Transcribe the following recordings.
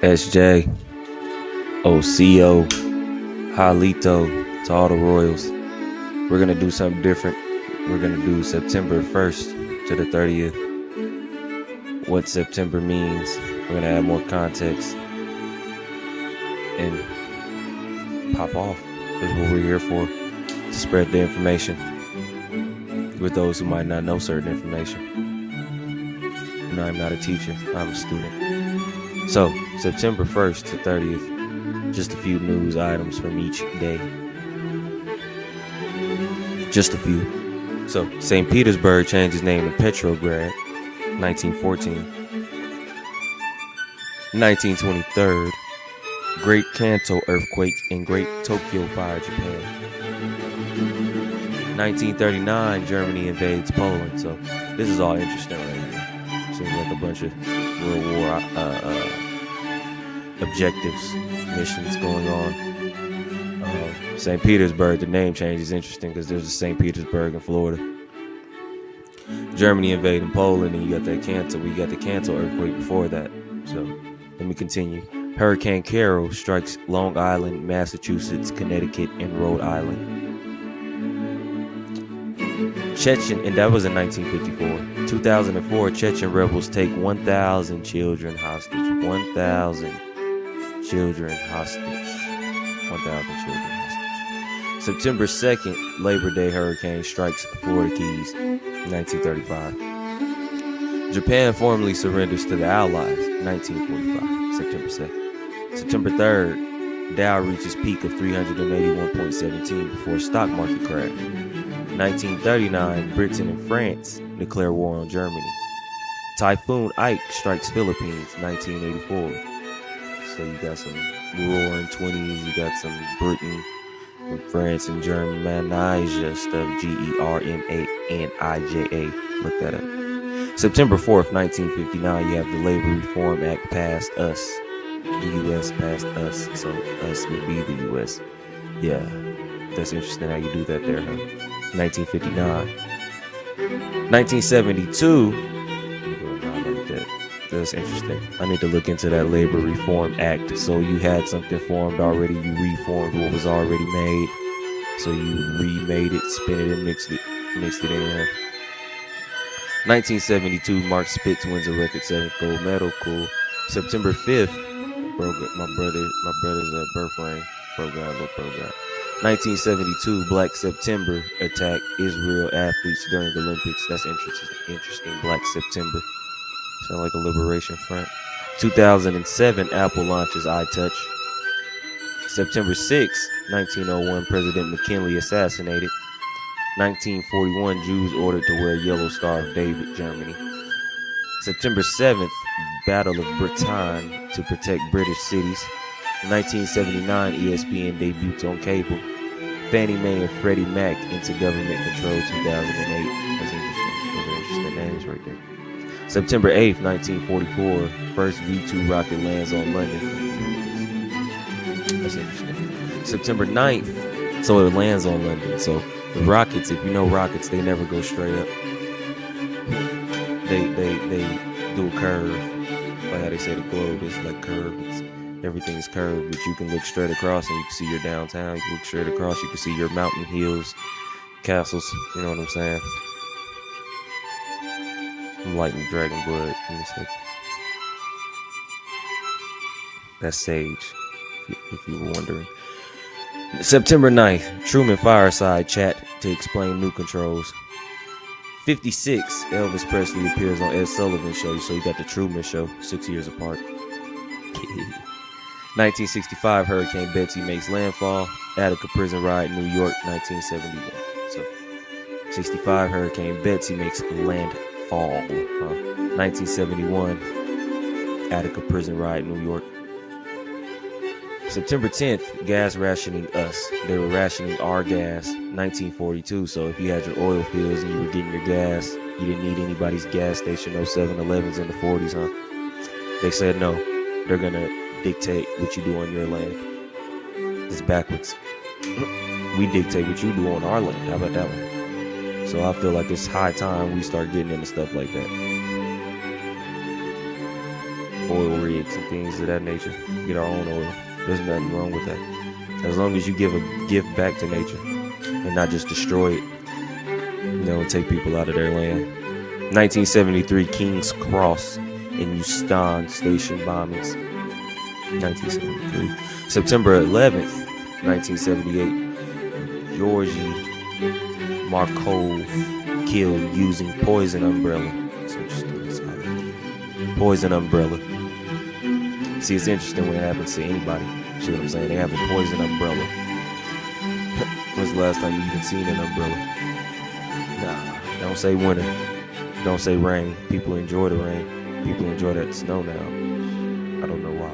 SJ, OCO, Halito, to all the Royals. We're going to do something different. We're going to do September 1st to the 30th. What September means. We're going to add more context and pop off. That's what we're here for, to spread the information with those who might not know certain information. And I'm not a teacher, I'm a student. So, September 1st to 30th, just a few news items from each day. Just a few. So, St. Petersburg changed its name to Petrograd, 1914. 1923, Great Kanto earthquake and Great Tokyo fire, Japan. 1939, Germany invades Poland. So, this is all interesting right here. Seems like a bunch of World War objectives, missions going on. St. Petersburg, the name change is interesting because there's a St. Petersburg in Florida. Germany invading Poland, and you got that Kanto. We got the Kanto earthquake before that. So let me continue. Hurricane Carol strikes Long Island, Massachusetts, Connecticut, and Rhode Island. Chechen, and that was in 1954. 2004, Chechen rebels take 1,000 children hostage. 1,000 children hostage. 1,000 children hostage. September 2nd, Labor Day hurricane strikes Florida Keys. 1935. Japan formally surrenders to the Allies. 1945. September 2nd. September 3rd, Dow reaches peak of 381.17 before stock market crash. 1939, Britain and France declare war on Germany. Typhoon Ike strikes Philippines, 1984. So you got some roaring 20s, you got some Britain, France, and Germanija stuff, Germanija. Look that up. September 4th, 1959, you have the Labor Reform Act passed us. The U.S. passed us, so us would be the U.S. Yeah, that's interesting how you do that there, huh? 1959. 1972. That's interesting. I need to look into that Labor Reform Act. So you had something formed already, you reformed what was already made. So you remade it, spin it, and mixed it in. 1972, Mark Spitz wins a record 7th gold medal. Cool. September 5th, my brother's birthday program. 1972, Black September attack Israel athletes during the Olympics. That's interesting. Black September. Sound like a liberation front. 2007, Apple launches iTouch. September 6, 1901, President McKinley assassinated. 1941, Jews ordered to wear Yellow Star of David, Germany. September 7th, Battle of Bretagne to protect British cities. 1979, ESPN debuts on cable. Fannie Mae and Freddie Mac into government control, 2008. That's interesting. Those are interesting names right there. September 8th, 1944, first V2 rocket lands on London. That's interesting. September 9th, so it lands on London. So the rockets, if you know rockets, they never go straight up. They do a curve. Like how they say the globe is like curved. Everything's curved, but you can look straight across and you can see your downtown. You can look straight across, you can see your mountain hills, castles. You know what I'm saying? I'm lighting dragon blood. Let me see. That's Sage, if you were wondering. September 9th, Truman fireside chat to explain new controls. 56, Elvis Presley appears on Ed Sullivan Show. So you got the Truman Show, 6 years apart. 1965, Hurricane Betsy makes landfall. Attica prison riot, New York, 1971. So 65, Hurricane Betsy makes landfall. 1971, Attica prison riot, New York. September 10th, gas rationing us. They were rationing our gas, 1942. So if you had your oil fields and you were getting your gas, you didn't need anybody's gas station, no 7-Elevens in the 40s, huh? They said no, they're going to dictate what you do on your land. It's backwards. We dictate what you do on our land. How about that one? So I feel like it's high time we start getting into stuff like that. Oil rig cosmetics and things of that nature. Get our own oil. There's nothing wrong with that. As long as you give a gift back to nature and not just destroy it, and take people out of their land. 1973 King's Cross in Euston Station bombings. 1973. September 11th, 1978, Georgy Markov killed using poison umbrella. It's interesting. Poison umbrella. See, it's interesting when it happens to anybody. See what I'm saying? They have a poison umbrella. When's the last time you even seen an umbrella? Nah, don't say winter. Don't say rain. People enjoy the rain. People enjoy that snow now. I don't know why.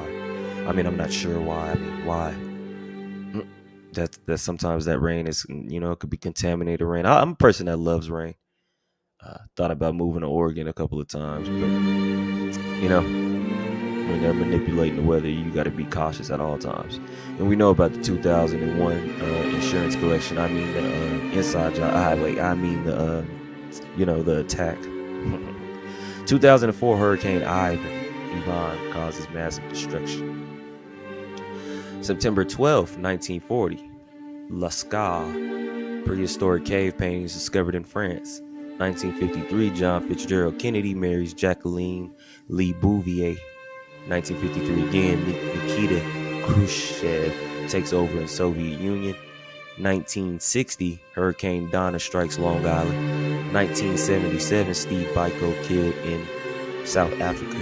I mean, I'm not sure why. I mean, why? That sometimes that rain is, it could be contaminated rain. I'm a person that loves rain. Thought about moving to Oregon a couple of times, but when they're manipulating the weather, you got to be cautious at all times. And we know about the 2001 insurance collection. I mean the inside job. I mean the attack. 2004 Hurricane Ivan causes massive destruction. September 12th, 1940, Lascaux, prehistoric cave paintings discovered in France. 1953, John Fitzgerald Kennedy marries Jacqueline Lee Bouvier. 1953 again, Nikita Khrushchev takes over in Soviet Union. 1960, Hurricane Donna strikes Long Island. 1977, Steve Biko killed in South Africa.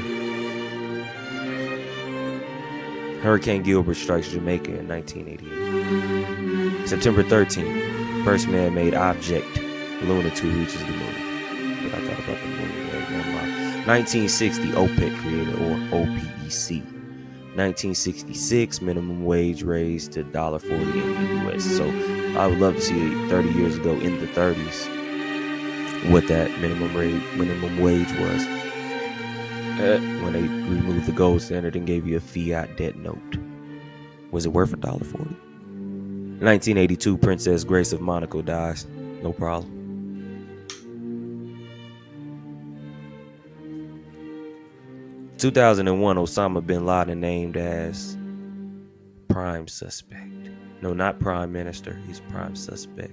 Hurricane Gilbert strikes Jamaica in 1988. September 13th, first man-made object, Luna 2 reaches the moon. But I thought about the moon. 1960, OPEC created, or OPEC. 1966, minimum wage raised to $1.40 in the U.S. So I would love to see 30 years ago in the 30s what that minimum wage was. When they removed the gold standard and gave you a fiat debt note. Was it worth $1.40? 1982, Princess Grace of Monaco dies. No problem. In 2001, Osama bin Laden named as prime suspect. No, not prime minister. He's prime suspect.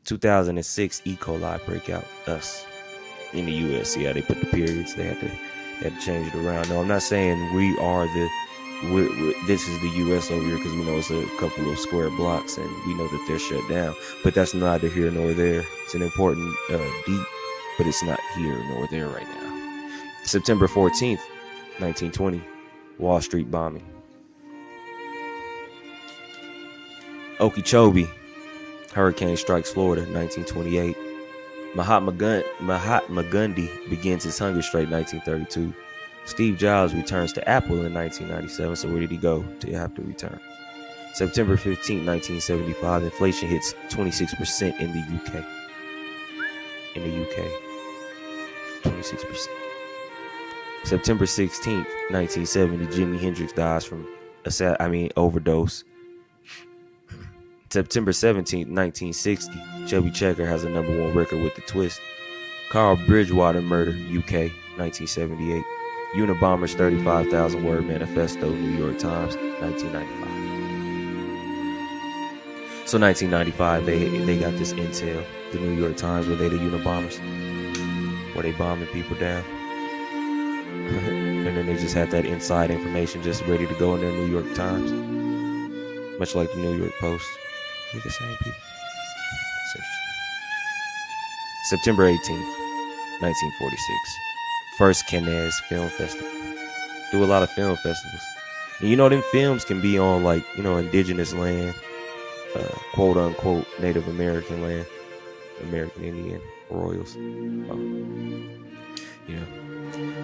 2006, E. coli breakout. Us. In the U.S., yeah, they put the periods. They had to change it around. No, I'm not saying we are this is the U.S. over here because we know it's a couple of square blocks and we know that they're shut down. But that's neither here nor there. It's an important deep, but it's not here nor there right now. September 14th, 1920, Wall Street bombing. Okeechobee, hurricane strikes Florida, 1928. Mahatma Gandhi begins his hunger strike, 1932. Steve Jobs returns to Apple in 1997. So where did he go to have to return? September 15, 1975, inflation hits 26% in the UK. 26%. September 16th, 1970, Jimi Hendrix dies from overdose. September 17th, 1960, Chubby Checker has a #1 record with The Twist. Carl Bridgewater murder, UK, 1978. Unabomber's 35,000 word manifesto, New York Times, 1995. So 1995, they got this intel, the New York Times, where they the Unabombers, where they bombing people down. And then they just had that inside information just ready to go in their New York Times. Much like the New York Post. They're the same people. September 18th, 1946. First Cannes Film Festival. Do a lot of film festivals. And them films can be on indigenous land, quote unquote Native American land, American Indian royals.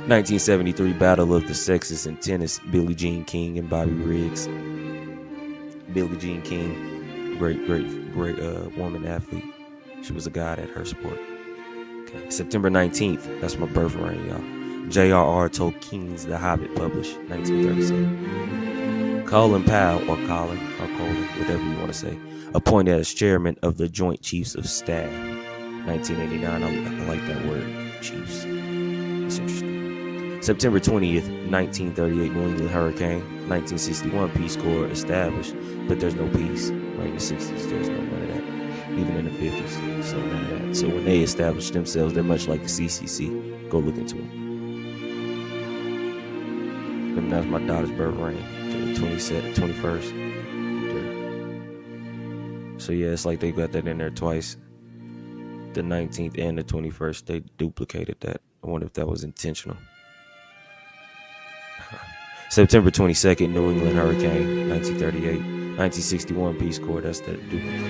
1973 Battle of the Sexes in tennis, Billie Jean King and Bobby Riggs. Billie Jean King, great woman athlete. She was a god at her sport. Okay. September 19th, that's my birth reign, y'all. J.R.R. Tolkien's The Hobbit, published 1937. Colin Powell, or Colin, whatever you want to say, appointed as chairman of the Joint Chiefs of Staff, 1989. I like that word, chiefs. It's interesting. September 20th, 1938, New England hurricane. 1961, Peace Corps established, but there's no peace. Right in the 60s, there's none of that. Even in the 50s, so none of that. So when they established themselves, they're much like the CCC. Go look into them. And that's my daughter's birth reign, the 21st. So yeah, it's like they got that in there twice. The 19th and the 21st, they duplicated that. I wonder if that was intentional. September 22nd, New England hurricane, 1938. 1961, Peace Corps, that's the duplicate.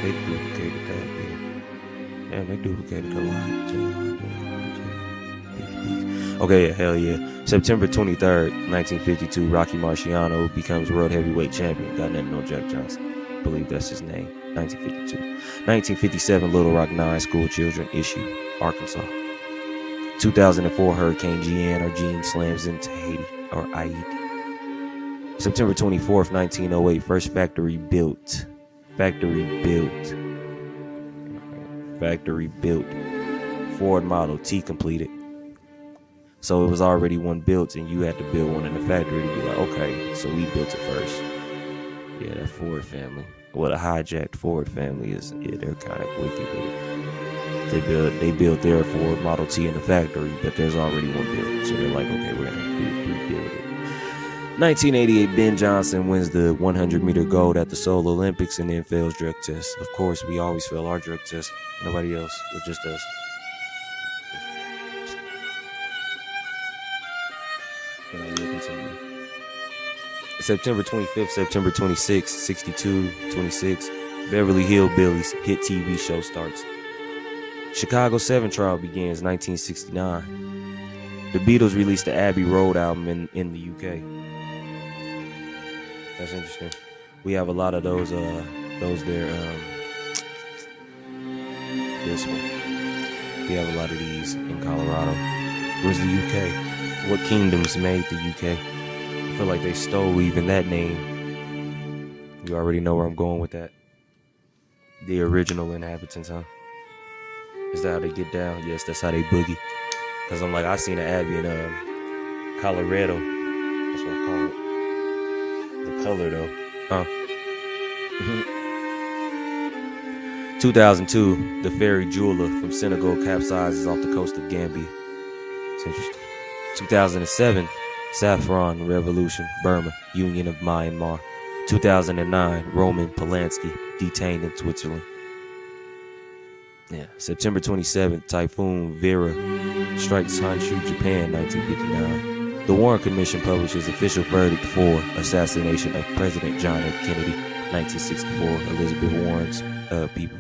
They duplicated that, yeah. Damn, they duplicated a lot. Okay, yeah, hell yeah. September 23rd, 1952, Rocky Marciano becomes world heavyweight champion. Got nothing on Jack Johnson. I believe that's his name. 1952. 1957, Little Rock 9 school children issue, Arkansas. 2004, Hurricane Jeanne slams into Haiti or Haiti. September 24th, 1908, first factory built. Ford Model T completed. So it was already one built, and you had to build one in the factory to be like, okay, so we built it first. Yeah, that Ford family. Well, the hijacked Ford family is, yeah, they're kind of wicked with it. They built their Ford Model T in the factory, but there's already one built. So they're like, okay, we're going to rebuild it. 1988, Ben Johnson wins the 100-meter gold at the Seoul Olympics and then fails drug tests. Of course, we always fail our drug tests. Nobody else, but just us. September 25th, September 26th, 62, 26, Beverly Hillbillies hit TV show starts. Chicago 7 trial begins 1969. The Beatles released the Abbey Road album in the UK. That's interesting. We have a lot of those there. This one. We have a lot of these in Colorado. Where's the UK? What kingdoms made the UK? I feel like they stole even that name. You already know where I'm going with that. The original inhabitants, huh? Is that how they get down? Yes, that's how they boogie. Because I'm like, I seen an Abbey in Colorado. That's what I call it. The color, though. Huh? 2002, the ferry Jula from Senegal capsizes off the coast of Gambia. It's interesting. 2007, Saffron Revolution, Burma, Union of Myanmar. 2009, Roman Polanski, detained in Switzerland. Yeah, September 27th, Typhoon Vera strikes Honshu, Japan, 1959. The Warren Commission publishes official verdict for assassination of President John F. Kennedy, 1964. Elizabeth Warren's people,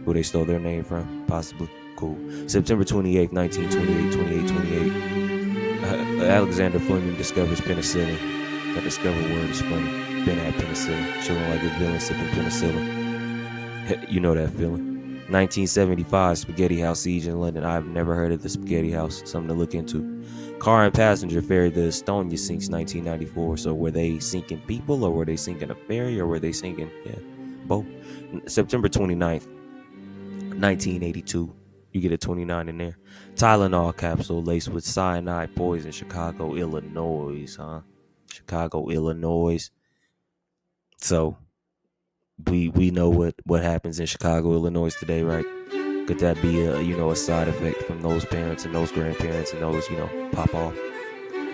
who they stole their name from, possibly. Cool. September 28th, 1928, Alexander Fleming discovers penicillin. That discovered word is funny. Ben had penicillin. Children like a villain sipping penicillin. You know that feeling. 1975, Spaghetti House siege in London. I've never heard of the Spaghetti House. Something to look into. Car and passenger ferry, the Estonia sinks 1994. So were they sinking people, or were they sinking a ferry, or were they sinking, both? September 29th, 1982. You get a 29 in there. Tylenol capsule laced with cyanide poison, Chicago, Illinois, huh? Chicago, Illinois. So we know what happens in Chicago, Illinois today, right? Could that be a side effect from those parents and those grandparents and those, pop off?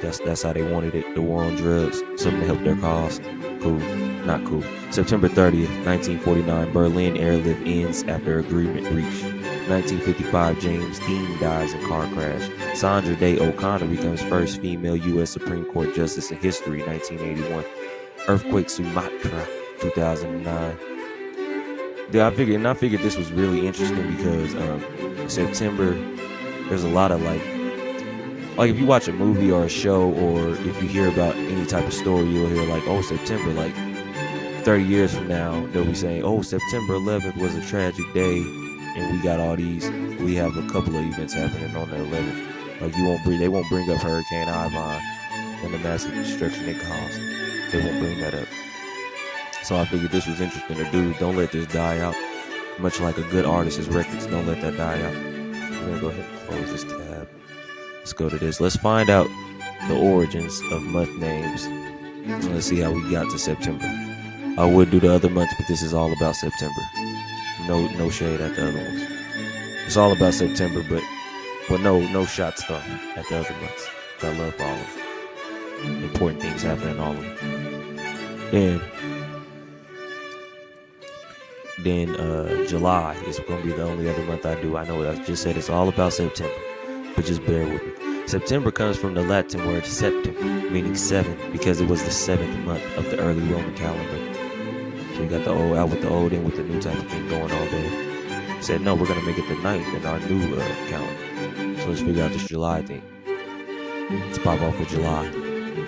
That's how they wanted it. The war on drugs, something to help their cause. Cool, not cool. September 30th, 1949, Berlin airlift ends after agreement reached. 1955, James Dean dies in car crash. Sandra Day O'Connor becomes first female U.S. Supreme Court justice in history. 1981, earthquake Sumatra. 2009. I figured this was really interesting because September, there's a lot of like if you watch a movie or a show, or if you hear about any type of story, you'll hear like, oh, September, like 30 years from now, they'll be saying, oh, September 11th was a tragic day, and we have a couple of events happening on the 11th. Like they won't bring up Hurricane Ivan and the massive destruction it caused. They won't bring that up. So I figured this was interesting to do. Don't let this die out. Much like a good artist's records, don't let that die out. We're going to go ahead and close this tab. Let's go to this. Let's find out the origins of month names. Let's see how we got to September. I would do the other months, but this is all about September. No shade at the other ones. It's all about September, but no shots though at the other months. I love all of them. Important things happen in all of them. Then July is going to be the only other month I do. I know I just said it's all about September, but just bear with me. September comes from the Latin word septem, meaning seven, because it was the seventh month of the early Roman calendar. So you got the old out with the old in with the new type of thing going on there. Said no, we're gonna make it the ninth in our new calendar. So let's figure out this July thing. Let's pop off with July.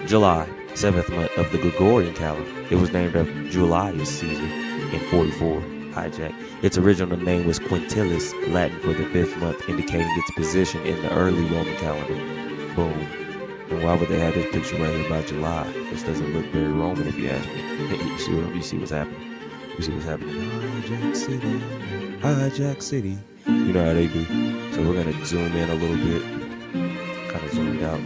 July, seventh month of the Gregorian calendar. It was named after Julius Caesar in 44. Hijack. Its original name was Quintilis, Latin for the fifth month, indicating its position in the early Roman calendar. Boom. And why would they have this picture right here about July? This doesn't look very Roman if you ask me. You see what's happening. You see what's happening. Hijack City. Hijack City. You know how they do. So we're going to zoom in a little bit. Kind of zoomed out.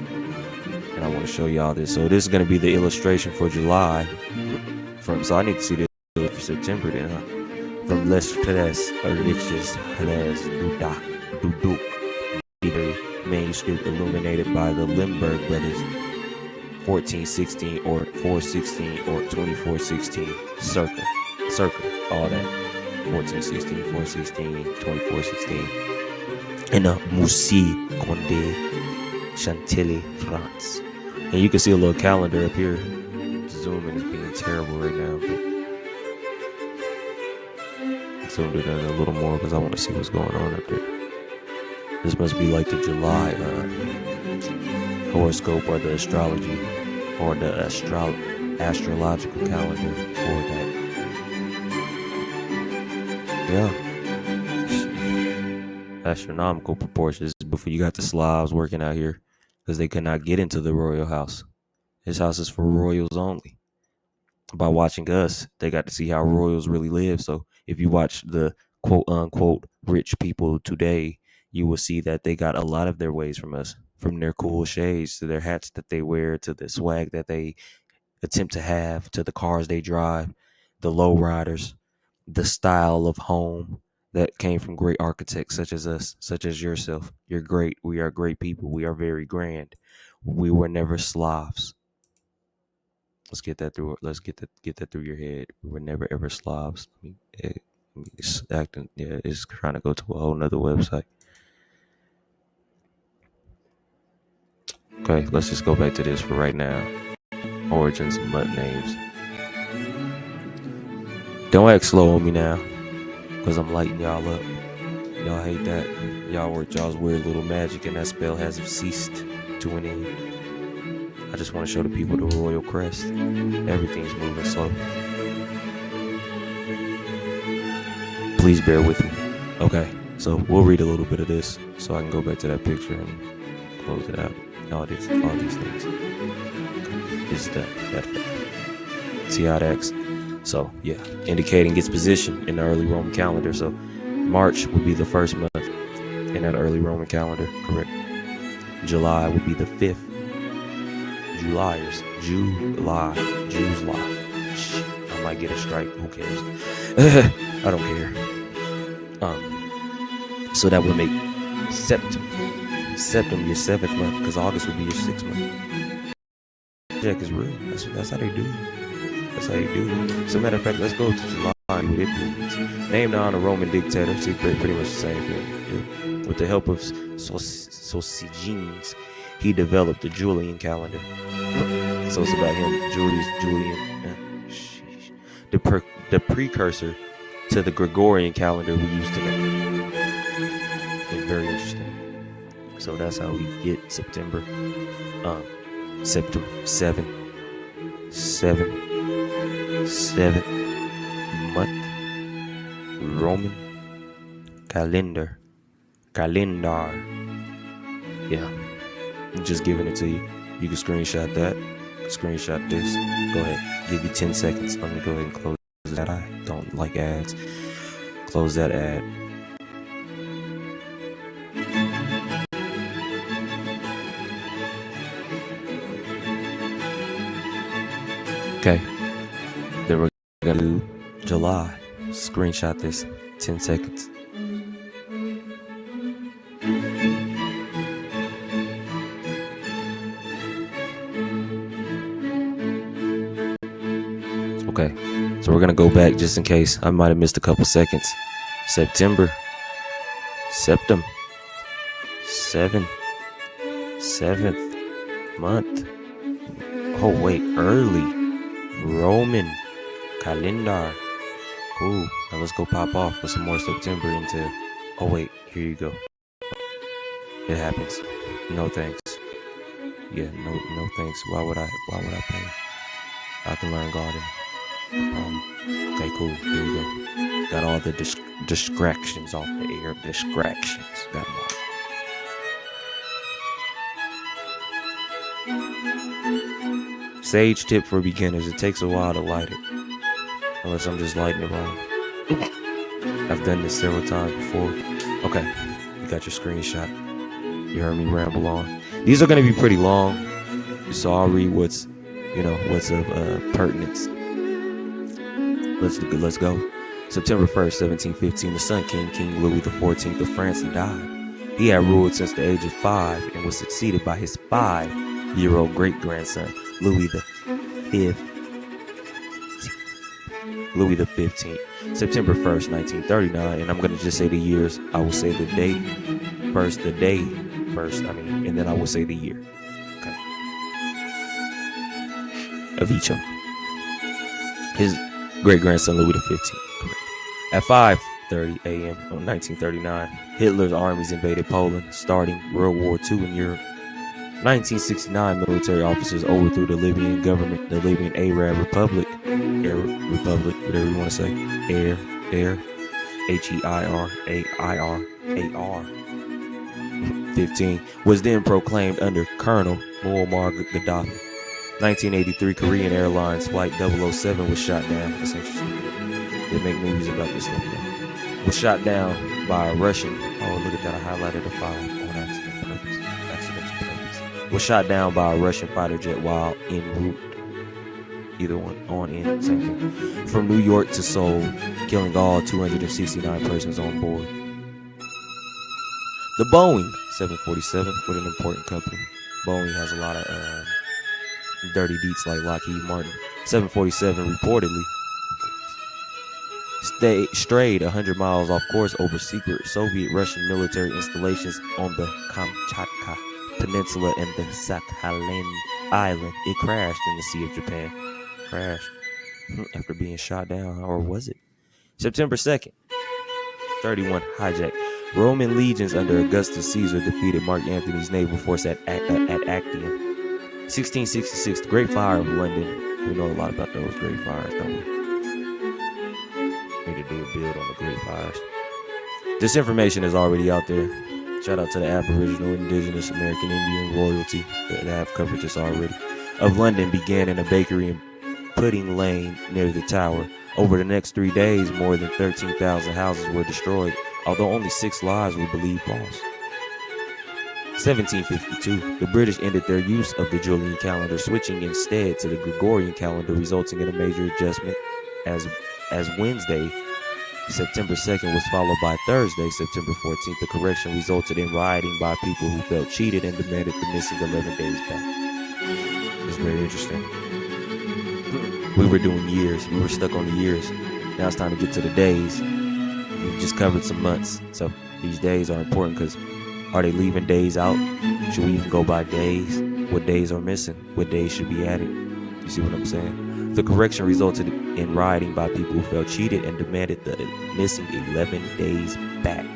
And I want to show y'all this. So this is going to be the illustration for July. So I need to see this for September then, huh? From Les Tres Riches Res Duduk manuscript illuminated by the Limburg brothers 1416 or 416 or 2416 circa all that 1416 416 2416 in a Moussy Condé Chantilly, France. And you can see a little calendar up here. Zooming is being terrible right now, but zoomed it in a little more because I want to see what's going on up there. This must be like the July horoscope or the astrology or the astrological calendar for that. Yeah. Astronomical proportions. Before you got the Slavs working out here because they could not get into the royal house. This house is for royals only. By watching us, they got to see how royals really live. So if you watch the quote unquote rich people today, you will see that they got a lot of their ways from us, from their cool shades to their hats that they wear, to the swag that they attempt to have, to the cars they drive, the lowriders, the style of home that came from great architects such as us, such as yourself. You're great. We are great people. We are very grand. We were never Slavs. Let's get that through. Let's get that through your head. We were never ever Slavs. It's acting. Yeah, it's trying to go to a whole nother website. Okay, let's just go back to this for right now. Origins of month names. Don't act slow on me now, because I'm lighting y'all up. Y'all hate that. Y'all worked y'all's weird little magic, and that spell hasn't ceased to an end. I just want to show the people the royal crest. Everything's moving slow. Please bear with me. Okay, so we'll read a little bit of this so I can go back to that picture and close it out. All these things. This is that. See how it acts? So, yeah, indicating its position in the early Roman calendar. So, March would be the first month in that early Roman calendar, correct? July would be the fifth. July. I might get a strike. Who cares? I don't care. So that would make September your seventh month, because August would be your sixth month. Jack is real. That's how they do it. That's how you do it. As a matter of fact, let's go to July. What it means. Named on a Roman dictator. See, pretty much the same thing. Yeah. With the help of Sosigenes, he developed the Julian calendar. So it's about him, Julian. The precursor to the Gregorian calendar we use today. It's very interesting. So that's how we get September. September 7th month. Roman calendar. Yeah. I'm just giving it to you. You can screenshot that. Screenshot this. Go ahead. Give you 10 seconds. Let me go ahead and close that. I don't like ads. Close that ad. Okay. Then we're gonna do July. Screenshot this. 10 seconds. Okay, so we're gonna go back just in case I might have missed a couple seconds. September, septum, 7th month. Oh wait, early Roman calendar. Cool. Now let's go pop off with some more September into. Oh wait, here you go. It happens. No thanks. Yeah, no thanks. Why would I pay? I can learn garden. Okay, cool. Here we go. Got all the distractions off the air. Distractions. Got them all. Sage tip for beginners. It takes a while to light it. Unless I'm just lighting it wrong. I've done this several times before. Okay. You got your screenshot. You heard me ramble on. These are going to be pretty long. So I'll read what's of pertinence. Let's go. September 1st, 1715, the Sun King, King Louis XIV of France, he died. He had ruled since the age of 5 and was succeeded by his 5-year-old great-grandson, Louis the 15th. September 1st, 1939, and I'm going to just say the years. I will say the day first, and then I will say the year. Okay. Of each of them. His great-grandson, Louis XV. Correct. At 5:30 a.m. on 1939, Hitler's armies invaded Poland, starting World War II in Europe. 1969, military officers overthrew the Libyan government, the Libyan Arab Republic, whatever you want to say, Heir, H-E-I-R-A-I-R-A-R, 15, was then proclaimed under Colonel Muammar Gaddafi. 1983, Korean Airlines Flight 007 was shot down. That's interesting. They make movies about this stuff now. Was shot down by a Russian. Oh, look at that. I highlighted a 5 on accidental purpose. Was shot down by a Russian fighter jet while en route. Either one, on, in, same thing. From New York to Seoul, killing all 269 persons on board. The Boeing 747, with an important company. Boeing has a lot of dirty deets like Lockheed Martin. 747 reportedly strayed 100 miles off course over secret Soviet-Russian military installations on the Kamchatka Peninsula and the Sakhalin Island. It crashed in the Sea of Japan. Crashed after being shot down, or was it? September 2nd, 31, hijacked. Roman legions under Augustus Caesar defeated Mark Antony's naval force at Actium. 1666, the Great Fire of London. We know a lot about those Great Fires, don't we? Need to do a build on the Great Fires. This information is already out there. Shout out to the Aboriginal, Indigenous, American Indian royalty that have covered this already. Of London began in a bakery in Pudding Lane near the Tower. Over the next 3 days, more than 13,000 houses were destroyed, although only 6 lives were believed lost. 1752, the British ended their use of the Julian calendar, switching instead to the Gregorian calendar, resulting in a major adjustment as Wednesday, September 2nd, was followed by Thursday, September 14th. The correction resulted in rioting by people who felt cheated and demanded the missing 11 days back. It's very interesting. We were doing years. We were stuck on the years. Now it's time to get to the days. We just covered some months. So these days are important because are they leaving days out? Should we even go by days? What days are missing? What days should be added? You see what I'm saying? The correction resulted in rioting by people who felt cheated and demanded the missing 11 days back.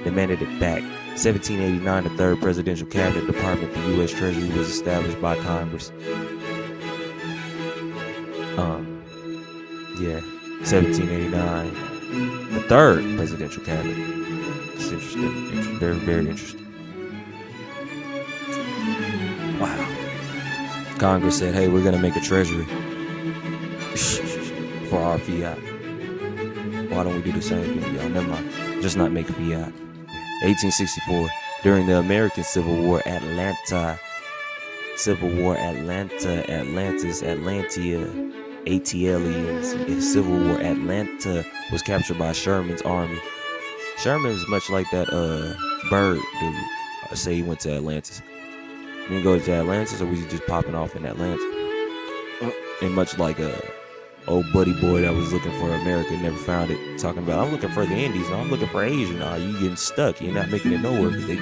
Demanded it back. 1789, the third presidential cabinet department, the U.S. Treasury, was established by Congress. 1789, the third presidential cabinet. It's interesting. Very, very interesting. Wow. Congress said, hey, we're going to make a treasury for our fiat. Why don't we do the same thing, y'all? Never mind. Just not make fiat. 1864, during the American Civil War, Atlanta, Civil War Atlanta, Atlantis, Atlantia, ATLians. Civil War Atlanta was captured by Sherman's army. Sherman is much like that bird dude. Say he went to Atlantis. He didn't go to Atlantis, or was he just popping off in Atlantis? And much like old buddy boy that was looking for America, never found it, talking about, I'm looking for the Indies, no, I'm looking for Asia. No, you getting stuck. You're not making it nowhere because they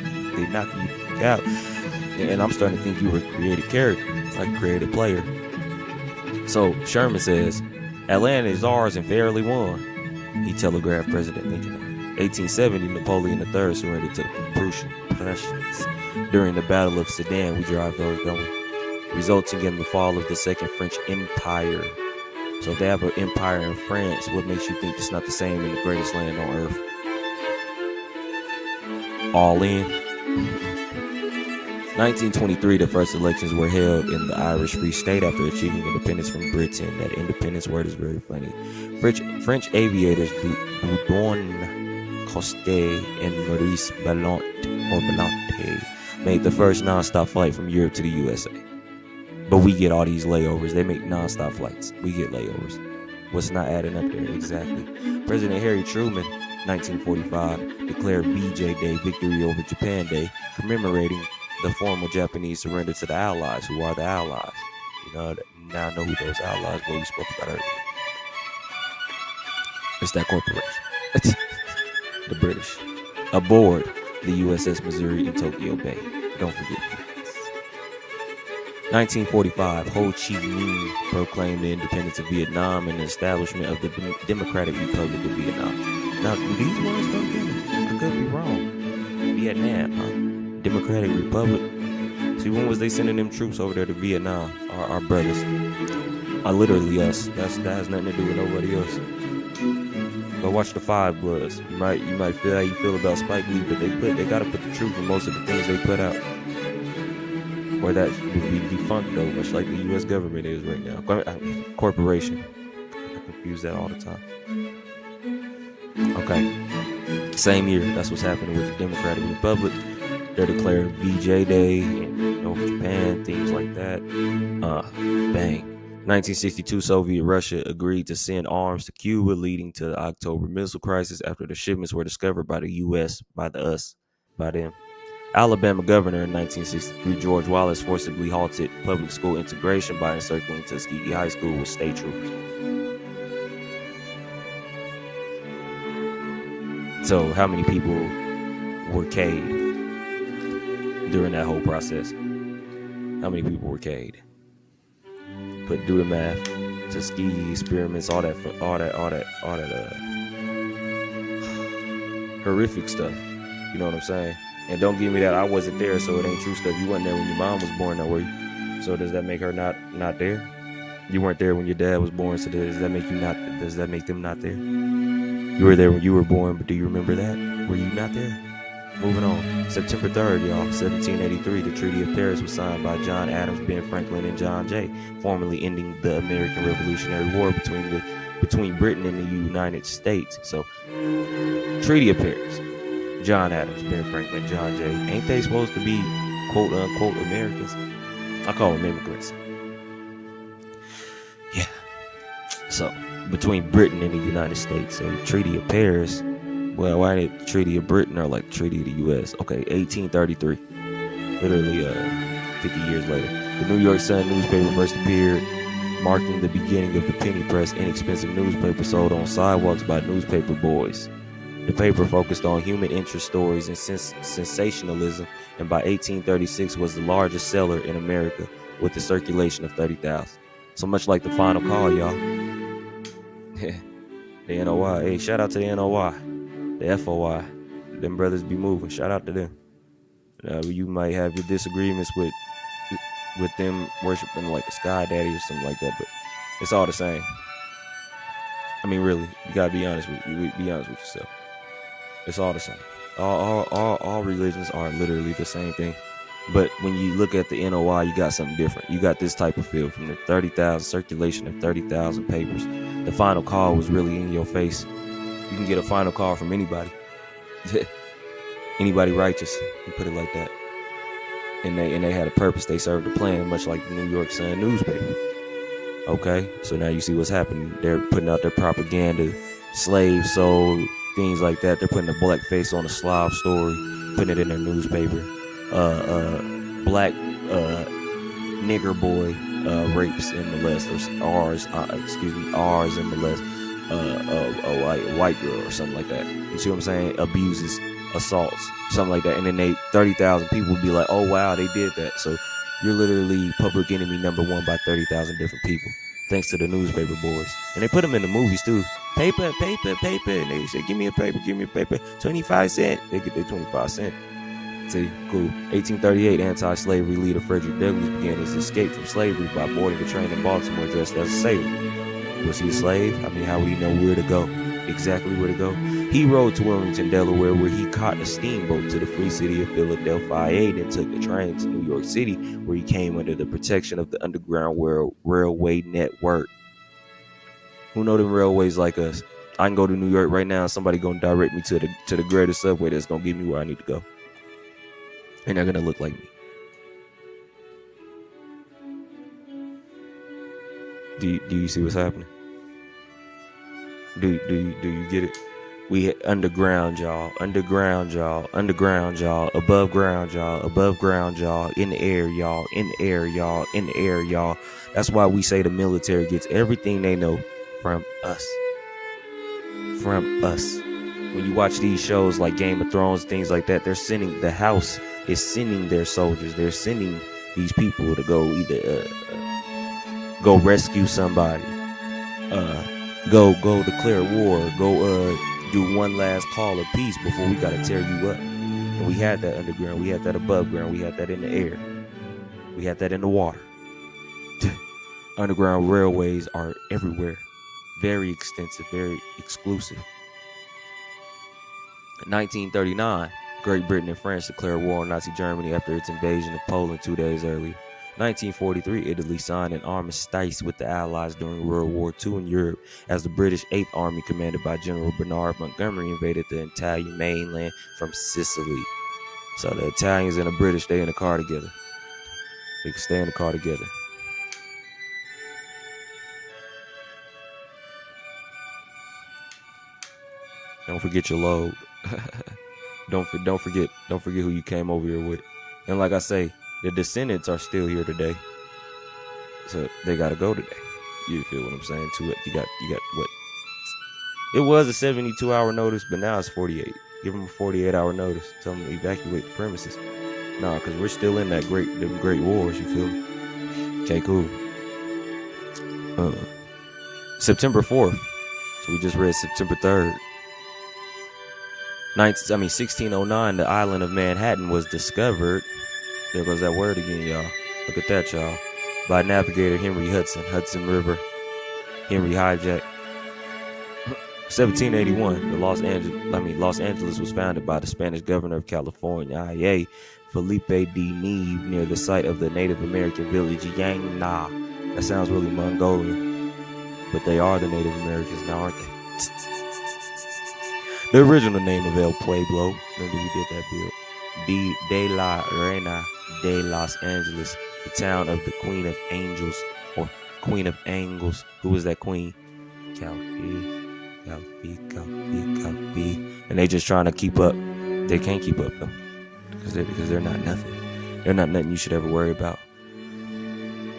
knock you out. And I'm starting to think you were a creative character, like a creative player. So Sherman says, Atlanta is ours and fairly won. He telegraphed President Lincoln. 1870, Napoleon III surrendered to the Prussians. During the Battle of Sedan, we drive those going, resulting in the fall of the Second French Empire. So if they have an empire in France, what makes you think it's not the same in the greatest land on earth? All in. 1923, the first elections were held in the Irish Free State after achieving independence from Britain. That independence word is very funny. French aviators Boudon Costet and Maurice Ballant made the first non-stop flight from Europe to the USA. But we get all these layovers. They make non-stop flights. We get layovers. What's not adding up there? Exactly. President Harry Truman, 1945, declared VJ Day, Victory Over Japan Day, commemorating the formal Japanese surrender to the Allies. Who are the Allies? You know, now know who those Allies were we spoke about earlier. It's that corporation. The British. Aboard the USS Missouri in Tokyo Bay. Don't forget. 1945, Ho Chi Minh proclaimed the independence of Vietnam and the establishment of the Democratic Republic of Vietnam. Now, do these words go together? I could be wrong. Vietnam, huh? Democratic Republic. See, when was they sending them troops over there to Vietnam? Our brothers. Literally us. That has nothing to do with nobody else. Go watch the Five Bloods. You might feel how you feel about Spike Lee, but they gotta put the truth in most of the things they put out. Or that would be defunct though, much like the U.S. government is right now. Corporation. I confuse that all the time. Okay. Same year, that's what's happening with the Democratic Republic. They're declaring VJ Day in Japan, things like that. Bang. 1962, Soviet Russia agreed to send arms to Cuba, leading to the October Missile Crisis after the shipments were discovered by the U.S., by them. Alabama governor in 1963, George Wallace, forcibly halted public school integration by encircling Tuskegee High School with state troopers. So how many people were caved during that whole process? How many people were caved? Do the math. Tuskegee experiments, all that horrific stuff. You know what I'm saying? And don't give me that I wasn't there, so it ain't true stuff. You wasn't there when your mom was born, now were you? So does that make her not there? You weren't there when your dad was born, so does that make them not there? You were there when you were born, but do you remember that? Were you not there? Moving on. September 3rd, y'all, 1783, the Treaty of Paris was signed by John Adams, Ben Franklin, and John Jay, formally ending the American Revolutionary War between Britain and the United States. So, Treaty of Paris. John Adams, Ben Franklin, John Jay. Ain't they supposed to be quote unquote Americans? I call them immigrants. Yeah. So, between Britain and the United States. So, the Treaty of Paris. Well, why ain't it the Treaty of Britain or like the Treaty of the U.S.? Okay, 1833. Literally 50 years later. The New York Sun newspaper first appeared, marking the beginning of the penny press, inexpensive newspaper sold on sidewalks by newspaper boys. The paper focused on human interest stories and sensationalism, and by 1836 was the largest seller in America with a circulation of 30,000. So much like the final call, y'all. The NOI. Hey, shout out to the NOI. The FOI. Them brothers be moving. Shout out to them. You might have your disagreements with them worshiping like a sky daddy or something like that, but it's all the same. I mean, really, you gotta be honest with yourself. It's all the same. All religions are literally the same thing. But when you look at the NOI, you got something different. You got this type of feel from the 30,000 circulation of 30,000 papers. The final call was really in your face. You can get a final call from anybody. Anybody righteous, you put it like that. and they had a purpose. They served a plan, much like the New York Sun newspaper. Okay, so now you see what's happening. They're putting out their propaganda, slaves sold, things like that. They're putting a black face on a Slav story, putting it in their newspaper. Black nigger boy rapes and molests, or ours and molests a white girl or something like that. You see what I'm saying? Abuses, assaults, something like that. And then 30,000 people would be like, oh wow, they did that. So you're literally public enemy number one by 30,000 different people, thanks to the newspaper boys. And they put them in the movies too. Paper. And they say, give me a paper. 25 cents. They get their 25 cents. See, cool. 1838, anti-slavery leader Frederick Douglass began his escape from slavery by boarding a train in Baltimore dressed as a sailor. Was he a slave? I mean, how would he know where to go? Exactly where to go? He rode to Wilmington, Delaware, where he caught a steamboat to the free city of Philadelphia and took a train to New York City, where he came under the protection of the Underground Railway Network. Who know them railways like us? I can go to New York right now. Somebody gonna direct me to the greatest subway that's gonna get me where I need to go. And they're gonna look like me. Do you see what's happening? Do you get it? We hit underground, y'all, above ground, y'all, above ground, y'all, in the air, y'all. That's why we say the military gets everything they know from us. When you watch these shows like Game of Thrones, things like that, the house is sending their soldiers. They're sending these people to go either go rescue somebody, go declare war, go do one last call of peace before we gotta tear you up. And we had that underground, we had that above ground, we had that in the air, we had that in the water. Underground railways are everywhere, very extensive, very exclusive. 1939, Great Britain and France declared war on Nazi Germany after its invasion of Poland 2 days earlier. 1943, Italy signed an armistice with the Allies during World War II in Europe as the British 8th Army, commanded by General Bernard Montgomery, invaded the Italian mainland from Sicily. So the Italians and the British, they in the car together. They can stay in the car together. Don't forget your load. Don't forget who you came over here with. And like I say, the descendants are still here today, so they gotta go today. You feel what I'm saying? You got what? It was a 72-hour notice, but now it's 48. Give them a 48-hour notice. Tell them to evacuate the premises. Nah, because we're still in them great wars. You feel me? Okay, cool. September 4th. So we just read September 3rd. 1609, the island of Manhattan was discovered. There goes that word again, y'all. Look at that, y'all. By navigator Henry Hudson River. Henry hijacked. 1781, Los Angeles was founded by the Spanish governor of California, I.A. Felipe de Neve, near the site of the Native American village Yangna. That sounds really Mongolian, but they are the Native Americans now, aren't they? The original name of El Pueblo, remember we did that bill, de la Reina de Los Angeles, the town of the Queen of Angels, or Queen of Angles. Who was that queen? Calvi. And they just trying to keep up. They can't keep up though, because they're not nothing. They're not nothing you should ever worry about,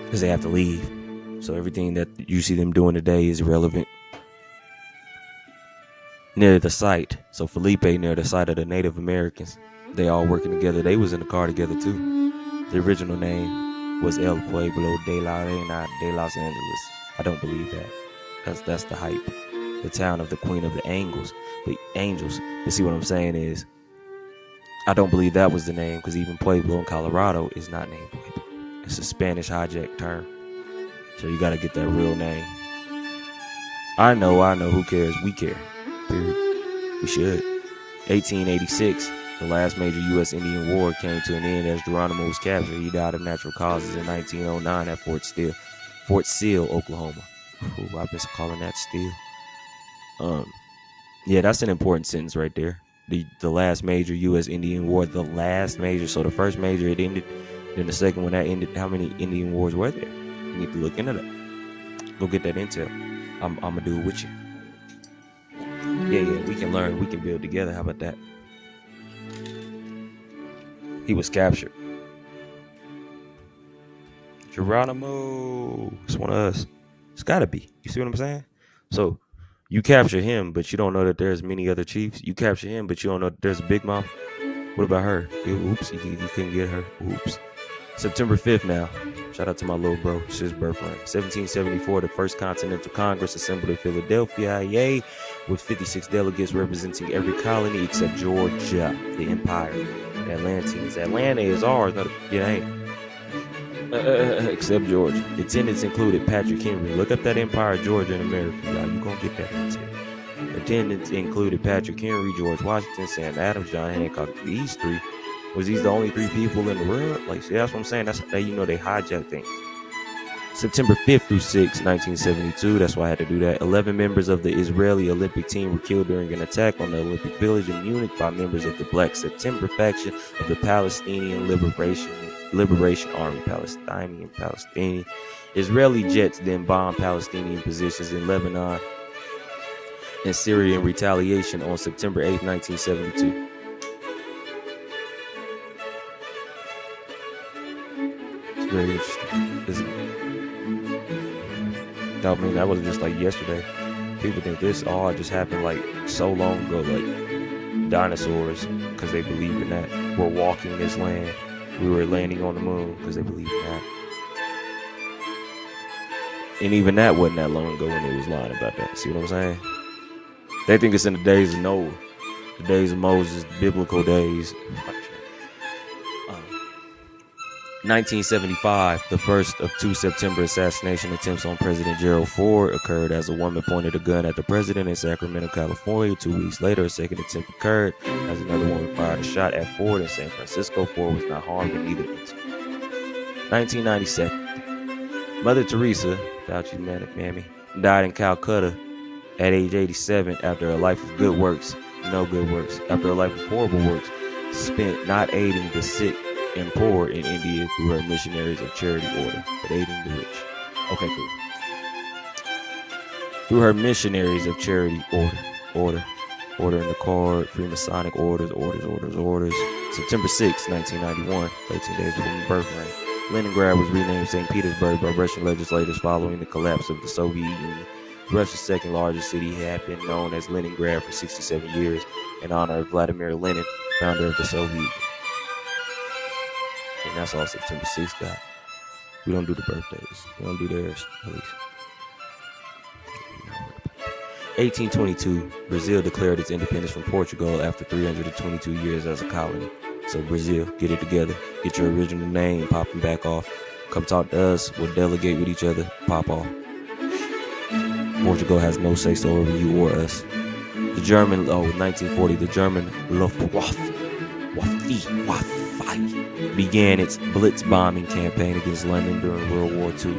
because they have to leave. So everything that you see them doing today is irrelevant. Near the site, so Felipe, near the site of the Native Americans, they all working together. They was in the car together too. The original name was El Pueblo de la Reina de Los Angeles. I don't believe that. That's the hype. The town of the Queen of the Angels. But see what I'm saying is, I don't believe that was the name, because even Pueblo in Colorado is not named Pueblo. It's a Spanish hijack term. So you got to get that real name. I know. Who cares? We care. Period. We should. 1886, the last major U.S. Indian War came to an end as Geronimo was captured. He died of natural causes in 1909 at Fort Sill, Oklahoma. Ooh, I've been calling that Steele. Yeah, that's an important sentence right there. The last major U.S. Indian War, the last major. So the first major, it ended. Then the second one that ended, how many Indian wars were there? You need to look into that. Go get that intel. I'm gonna do it with you. Yeah, we can learn. We can build together. How about that? He was captured. Geronimo. It's one of us. It's gotta be. You see what I'm saying? So you capture him, but you don't know that there's many other chiefs. You capture him, but you don't know that there's a Big Mom. What about her? Oops, you couldn't get her. Oops. September 5th now. Shout out to my little bro. It's his birthday. 1774, the first Continental Congress assembled in Philadelphia, yay, with 56 delegates representing every colony except Georgia, the Empire. The Atlanteans. Atlanta is ours. No, it ain't. Except Georgia. Attendants included Patrick Henry. Look up that Empire of Georgia in America, y'all. You gonna get that intel. Attendants included Patrick Henry, George Washington, Sam Adams, John Hancock. These three. Was these the only three people in the world? Like, see, that's what I'm saying. That's how you know they hijack things. September 5th through 6th, 1972. That's why I had to do that. 11 members of the Israeli Olympic team were killed during an attack on the Olympic Village in Munich by members of the Black September faction of the Palestinian Liberation Army. Palestinian. Israeli jets then bombed Palestinian positions in Lebanon and Syria in retaliation on September 8th, 1972. It's very interesting, isn't it? I mean, that was just like yesterday. People think this all just happened like so long ago, like dinosaurs, because they believe in that. We're walking this land. We were landing on the moon because they believe in that. And even that wasn't that long ago when they was lying about that. See what I'm saying? They think it's in the days of Noah, the days of Moses, the biblical days. 1975, the first of two September assassination attempts on President Gerald Ford occurred as a woman pointed a gun at the president in Sacramento, California. 2 weeks later, a second attempt occurred as another woman fired a shot at Ford in San Francisco. Ford was not harmed in either incident. 1997, Mother Teresa, Fauci's manic mammy, died in Calcutta at age 87 after a life of good works, after a life of horrible works, spent not aiding the sick and poor in India through her missionaries of charity order, but aiding the rich. Okay, cool. Through her missionaries of charity order in the card, Freemasonic orders. September 6, 1991, 13 days before my birthday. Leningrad was renamed St. Petersburg by Russian legislators following the collapse of the Soviet Union. Russia's second largest city had been known as Leningrad for 67 years in honor of Vladimir Lenin, founder of the Soviet Union. And that's all September 6th got. We don't do the birthdays. We don't do theirs, at least. 1822, Brazil declared its independence from Portugal after 322 years as a colony. So Brazil, get it together. Get your original name popping back off. Come talk to us. We'll delegate with each other. Pop off. Portugal has no say-so over you or us. The German, 1940, the German Luftwaffe began its blitz bombing campaign against London during World War II.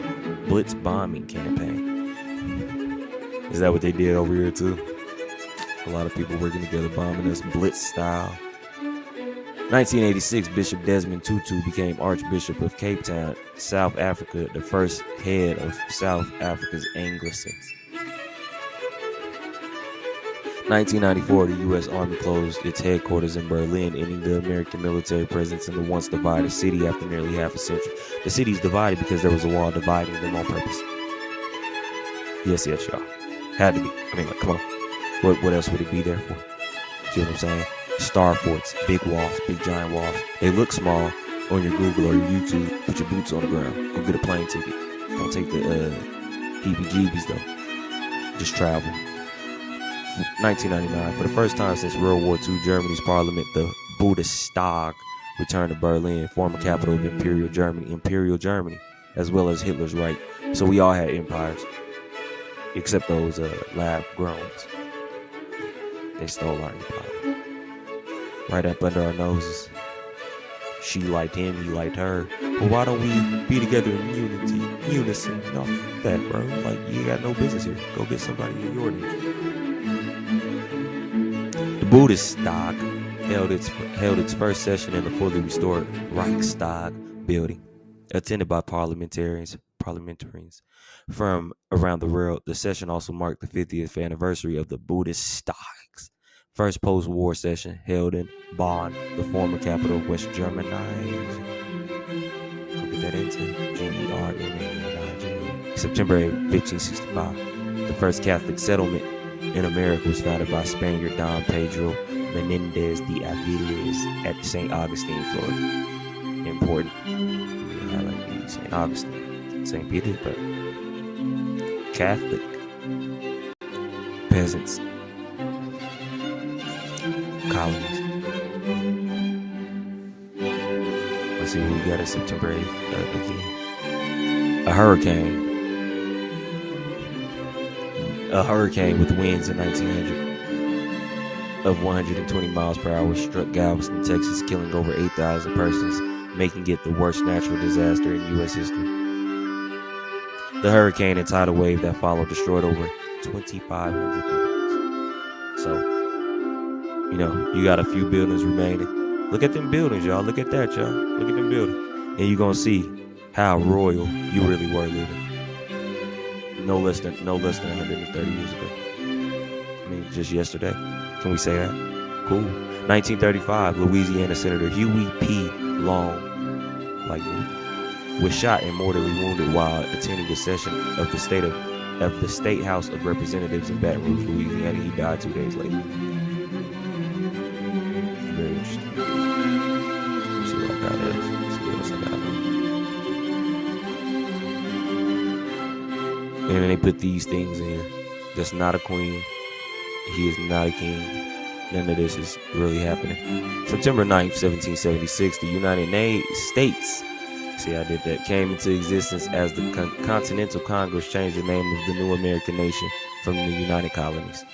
Blitz bombing campaign. Is that what they did over here too? A lot of people working together bombing us blitz style. 1986, Bishop Desmond Tutu became Archbishop of Cape Town, South Africa, the first head of South Africa's Anglicans. 1994, the U.S. Army closed its headquarters in Berlin, ending the American military presence in the once divided city after nearly half a century. The city's divided because there was a wall dividing them on purpose. Yes, y'all. Had to be. I mean, like, come on. What else would it be there for? See what I'm saying? Star forts, big walls, big giant walls. They look small on your Google or your YouTube. Put your boots on the ground. Go get a plane ticket. Don't take the heebie-jeebies, though. Just travel. 1999, for the first time since World War II, Germany's parliament, the Bundestag, returned to Berlin, former capital of Imperial Germany, as well as Hitler's Reich. So we all had empires, except those lab growns. They stole our empire right up under our noses. She liked him, he liked her. Well, why don't we be together in unison? No, that, bro. Like, you got no business here. Go get somebody in your name. The Bundestag held its first session in the fully restored Reichstag building. Attended by parliamentarians from around the world, the session also marked the 50th anniversary of the Bundestag's first post-war session held in Bonn, the former capital of West Germany. Get that into Germany. September 8, 1565. The first Catholic settlement in America was founded by Spaniard Don Pedro Menendez de Aviles at St. Augustine, Florida. Important. I like these. St. Augustine, St. Petersburg. Catholic. Peasants. Colonies. Let's see what we got at September 8th again. A hurricane with winds in 1900 of 120 miles per hour struck Galveston, Texas, killing over 8,000 persons, making it the worst natural disaster in U.S. history. The hurricane and tidal wave that followed destroyed over 2,500 buildings. So, you got a few buildings remaining. Look at them buildings, y'all. Look at that, y'all. Look at them buildings. And you're going to see how royal you really were living. No less than 130 years ago. I mean, just yesterday. Can we say that? Cool. 1935, Louisiana Senator Huey P. Long, like me, was shot and mortally wounded while attending a session of the State House of Representatives in Baton Rouge, Louisiana. He died 2 days later. Very interesting. Let's see what I got there. Let's see what else I got there. And they put these things in here. That's not a queen. He is not a king. None of this is really happening. September 9th, 1776, the United States, see I did that, came into existence as the Continental Congress changed the name of the new American nation from the United Colonies.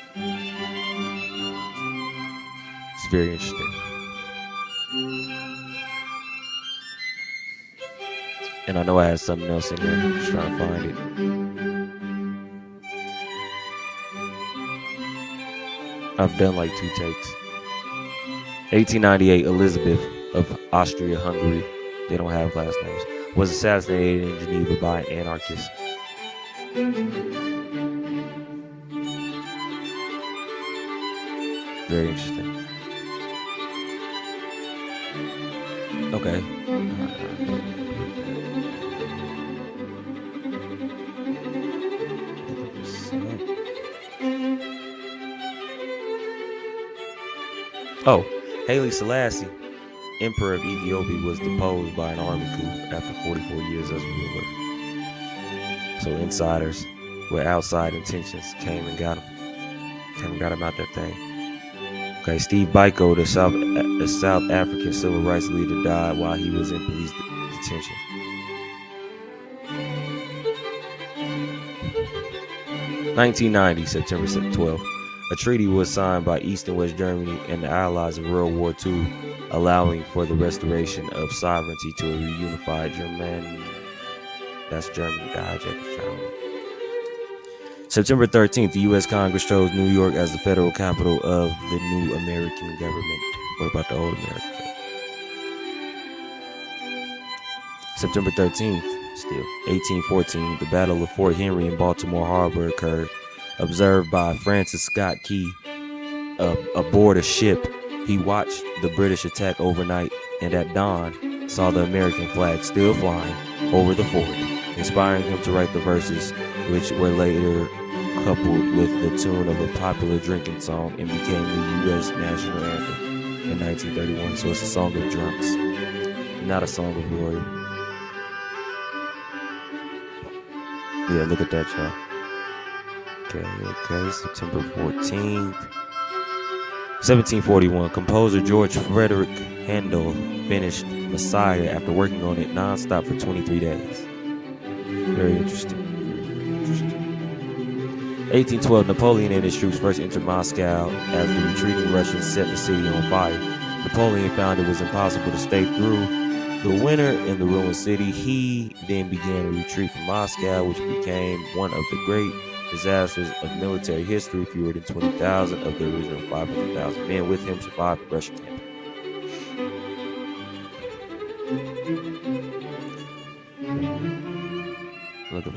It's very interesting. And I know I had something else in there. I'm just trying to find it. I've done like 2 takes. 1898, Elizabeth of Austria-Hungary, they don't have last names, was assassinated in Geneva by an anarchist. Very interesting. Okay. Oh, Haile Selassie, Emperor of Ethiopia, was deposed by an army coup after 44 years as ruler. So insiders with outside intentions came and got him out that thing. Okay, Steve Biko, the South African civil rights leader, died while he was in police detention. September 12th. A treaty was signed by East and West Germany and the Allies of World War II, allowing for the restoration of sovereignty to a reunified Germany. That's Germany. September 13th, the U.S. Congress chose New York as the federal capital of the new American government. What about the old America? September 13th, still, 1814, the Battle of Fort Henry in Baltimore Harbor occurred. Observed by Francis Scott Key aboard a ship, he watched the British attack overnight and at dawn saw the American flag still flying over the fort, inspiring him to write the verses, which were later coupled with the tune of a popular drinking song and became the U.S. national anthem in 1931. So it's a song of drunks, not a song of glory. Yeah, look at that, y'all. Okay, September 14th. 1741, composer George Frederick Handel finished Messiah after working on it nonstop for 23 days. Very interesting. 1812, Napoleon and his troops first entered Moscow as the retreating Russians set the city on fire. Napoleon found it was impossible to stay through the winter in the ruined city. He then began a retreat from Moscow, which became one of the great disasters of military history. Fewer than 20,000 of the original 500,000 men with him survived the Russian campaign.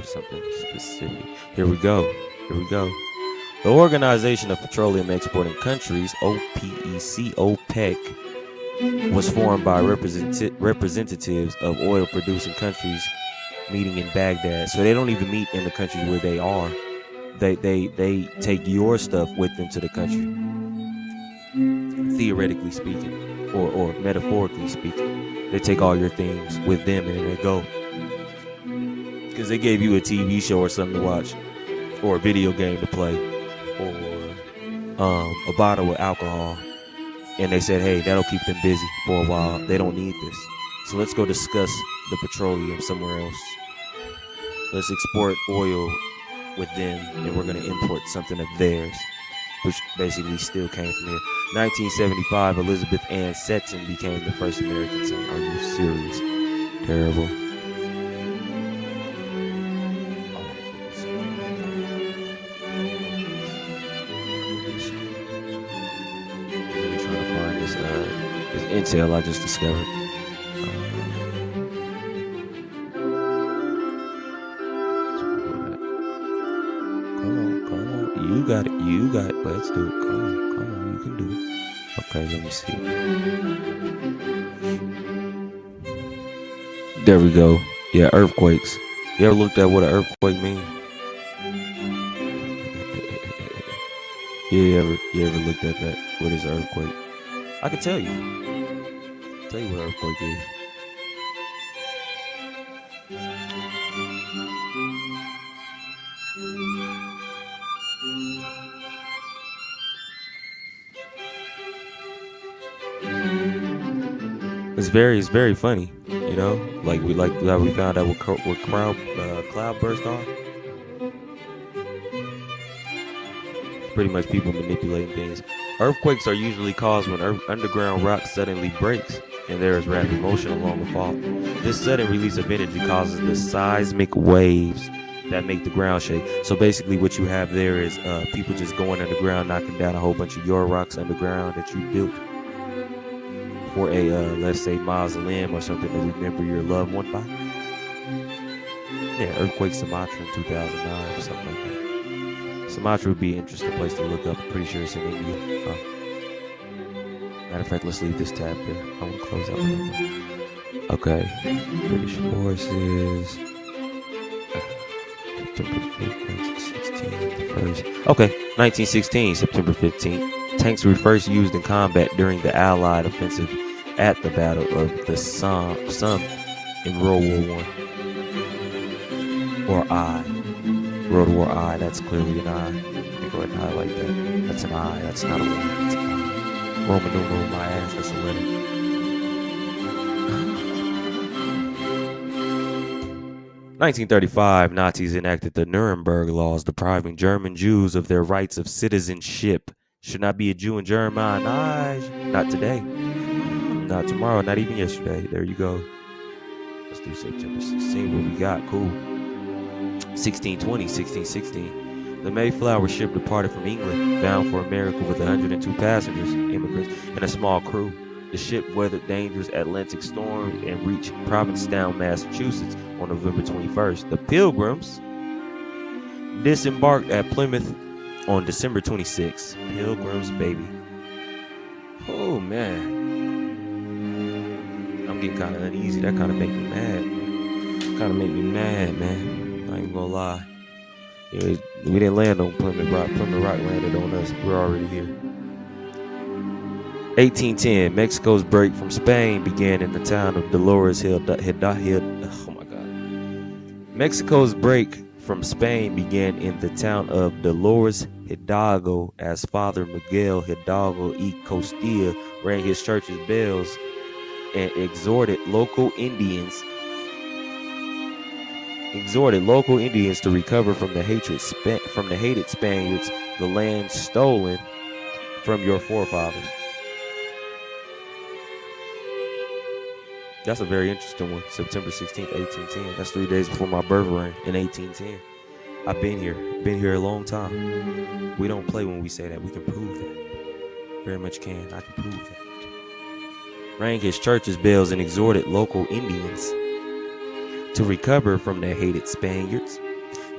something specific. Here we go. The Organization of Petroleum Exporting Countries, OPEC, OPEC, was formed by representatives of oil-producing countries meeting in Baghdad. So they don't even meet in the countries where they are. They take your stuff with them to the country. Theoretically speaking, or metaphorically speaking, they take all your things with them and then they go. Because they gave you a TV show or something to watch, or a video game to play, or a bottle of alcohol, and they said, hey, that'll keep them busy for a while. They don't need this. So let's go discuss the petroleum somewhere else. Let's export oil with them, and we're going to import something of theirs, which basically still came from here. 1975, Elizabeth Ann Seton became the first American senator. Are you serious? Terrible. I'm trying to find this intel I just discovered. Come on. You got it. Let's do it. Come on. You can do it. Okay, let me see. There we go. Yeah, earthquakes. You ever looked at what an earthquake means? You ever looked at that? What is an earthquake? I can tell you. Tell you what an earthquake is. It's very funny, you know. Like how we found out what cloudbursts are. Pretty much people manipulating things. Earthquakes are usually caused when underground rock suddenly breaks and there is rapid motion along the fault. This sudden release of energy causes the seismic waves that make the ground shake. So basically what you have there is people just going underground, knocking down a whole bunch of your rocks underground that you built for a, let's say, mausoleum or something to remember your loved one by. Yeah, earthquake Sumatra in 2009 or something like that. Sumatra would be an interesting place to look up. I'm pretty sure it's in India. Matter of fact, let's leave this tab there. I want to close out. Okay. British forces. September 5th, 1916. The first. Okay, 1916, September 15th. Tanks were first used in combat during the Allied offensive at the Battle of the Somme in World War I. Or I. World War I, that's clearly an I. Let me go ahead and highlight that. That's an I, that's not a one, that's an I. Roman numeral, my ass, that's a letter. 1935, Nazis enacted the Nuremberg Laws, depriving German Jews of their rights of citizenship. Should not be a Jew in Germany. Not today. Not tomorrow. Not even yesterday. There you go. Let's do September 16. What we got? Cool. 1616. The Mayflower ship departed from England, bound for America with 102 passengers, immigrants, and a small crew. The ship weathered dangerous Atlantic storms and reached Provincetown, Massachusetts on November 21st. The Pilgrims disembarked at Plymouth on December 26th. Pilgrims, baby. Oh, man. I'm getting kind of uneasy. That kind of make me mad. Man. I ain't gonna lie. Yeah, we didn't land on Plymouth Rock. Plymouth Rock landed on us. We're already here. 1810. Mexico's break from Spain began in the town of Dolores Oh, my God. Mexico's break from Spain began in the town of Dolores Hidalgo as Father Miguel Hidalgo y Costilla rang his church's bells and exhorted local Indians to recover from the hated Spaniards the land stolen from your forefathers. That's a very interesting one. September 16th, 1810. That's 3 days before my birth reign in 1810. I've been here a long time. We don't play when we say that. We can prove that. Very much can. I can prove that. Rang his church's bells and exhorted local Indians to recover from their hated Spaniards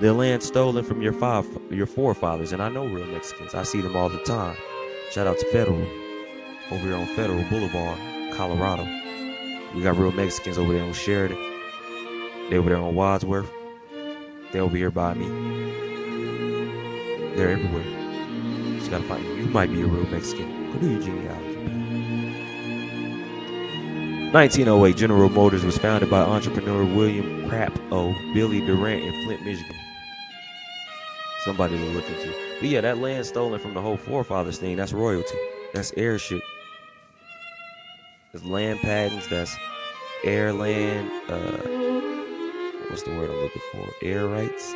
The land stolen from your forefathers, and I know real Mexicans. I see them all the time. Shout out to Federal, over here on Federal Boulevard, Colorado. We got real Mexicans over there on Sheridan. They over there on Wadsworth. They over here by me. They're everywhere. Just gotta find you. You might be a real Mexican. Go do your genealogy. 1908, General Motors was founded by entrepreneur William Crapo, Billy Durant in Flint, Michigan. Somebody to look into. But yeah, that land stolen from the whole forefathers thing, that's royalty. That's heirship. That's land patents. That's air land. What's the word I'm looking for? Air rights.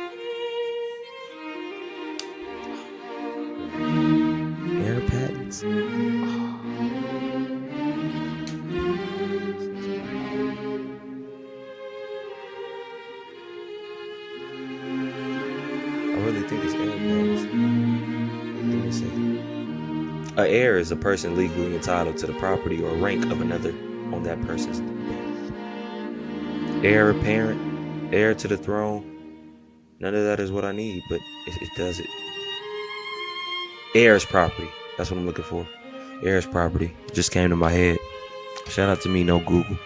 Air patents. I really think it's air patents. Give me a second. An heir is a person legally entitled to the property or rank of another on that person's death. Heir apparent, heir to the throne. None of that is what I need, but it does it. Heir's property. That's what I'm looking for. Heir's property. It just came to my head. Shout out to me, no Google.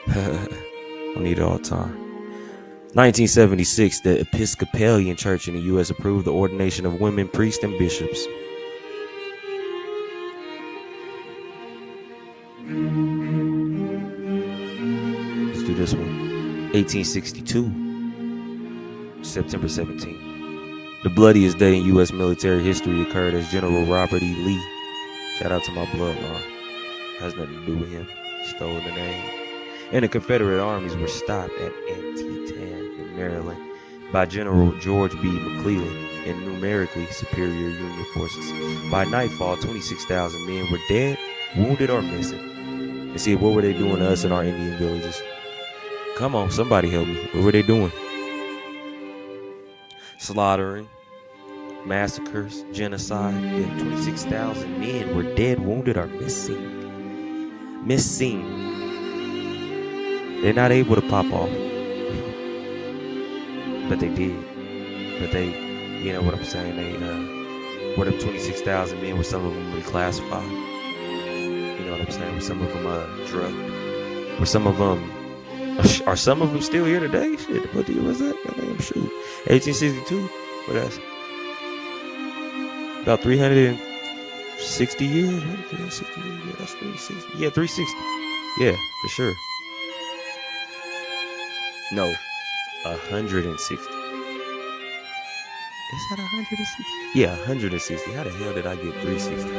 I need it all the time. 1976, the Episcopalian Church in the U.S. approved the ordination of women priests and bishops. Let's do this one. 1862, September 17th. The bloodiest day in U.S. military history occurred as General Robert E. Lee. Shout out to my bloodline. Has nothing to do with him. Stole the name. And the Confederate armies were stopped at Antietam in Maryland by General George B. McClellan and numerically superior Union forces. By nightfall, 26,000 men were dead, wounded, or missing. And see, what were they doing to us in our Indian villages? Come on, somebody help me. What were they doing? Slaughtering, massacres, genocide. Yeah, 26,000 men were dead, wounded, or missing. They're not able to pop off. But they did. But they, you know what I'm saying? They, what if 26,000 men, were some of them reclassified? You know what I'm saying? Were some of them drugged? Were some of them, are some of them still here today? Shit, what year was that? Damn, shoot. 1862? What that's? About 360 years? 360 years? Yeah, that's 360. Yeah, 360. Yeah, for sure. No, 160. Is that 160? Yeah, 160. How the hell did I get 360?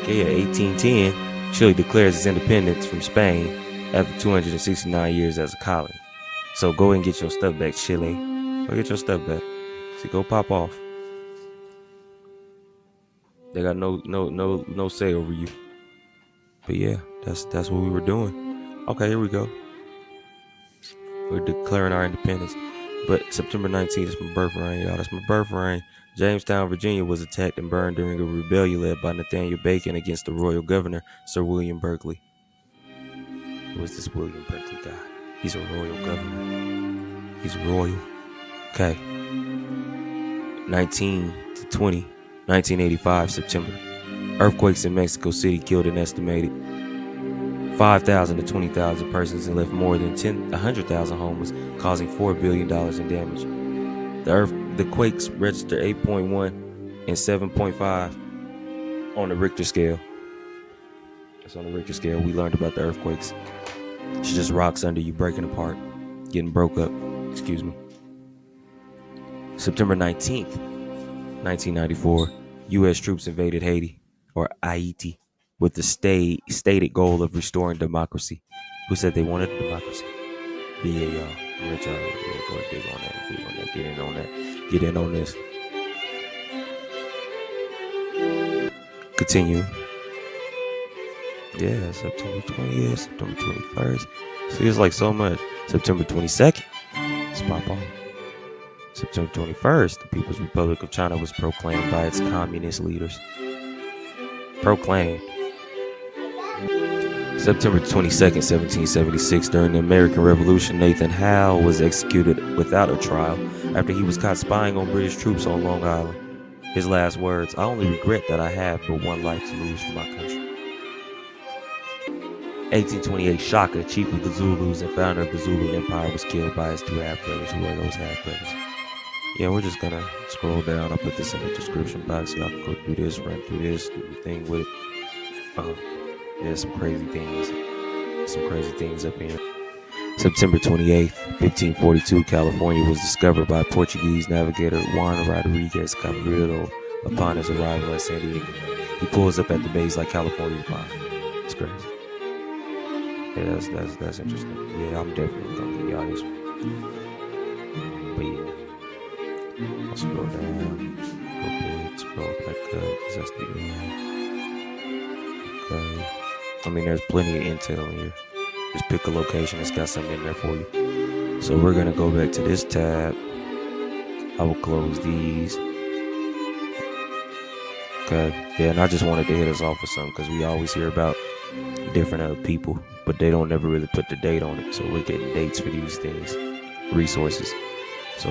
Okay, yeah, 1810, Chile declares its independence from Spain after 269 years as a colony. So go and get your stuff back, Chile. Go get your stuff back. See, go pop off. They got no say over you. But yeah, that's what we were doing. Okay, here we go. We're declaring our independence. But September 19th is my birth reign, y'all. That's my birth reign. Jamestown, Virginia was attacked and burned during a rebellion led by Nathaniel Bacon against the royal governor, Sir William Berkeley. Who is this William Berkeley guy? He's a royal governor. He's royal. Okay. 1985, September. Earthquakes in Mexico City killed an estimated 5,000 to 20,000 persons and left more than 100,000 homeless, causing $4 billion in damage. The quakes registered 8.1 and 7.5 on the Richter scale. That's on the Richter scale. We learned about the earthquakes. It's just rocks under you breaking apart, getting broke up. Excuse me. September 19th, 1994, U.S. troops invaded Haiti, or Haiti, with the stated goal of restoring democracy. Who said they wanted democracy? But yeah, y'all. Rich, go ahead, dig on that. Get in on that. Get in on this. Continue. Yeah, September 20th, September 21st. Feels like so much. September 22nd. Let's pop on. September 21st, the People's Republic of China was proclaimed by its communist leaders. Proclaimed. September 22nd, 1776, during the American Revolution, Nathan Howe was executed without a trial after he was caught spying on British troops on Long Island. His last words: "I only regret that I have but one life to lose for my country." 1828, Shaka, chief of the Zulus and founder of the Zulu Empire, was killed by his two half-brothers. Who are those half-brothers? Yeah, we're just gonna scroll down. I'll put this in the description box. Y'all can go through this, run through this, do the thing with it. There's some crazy things up here. September 28th, 1542, California was discovered by Portuguese navigator Juan Rodriguez Cabrillo upon his arrival at San Diego. He pulls up at the base like California's mine. It's crazy. Yeah, that's interesting. Yeah, I'm definitely gonna give y'all this one. But yeah, I'll scroll down a little bit, scroll back up, because that's the end. Okay. I mean, there's plenty of intel in here. Just pick a location that's got something in there for you. So we're gonna go back to this tab. I will close these. Okay. Yeah, and I just wanted to hit us off with something because we always hear about different people, but they don't never really put the date on it. So we're getting dates for these things, resources. So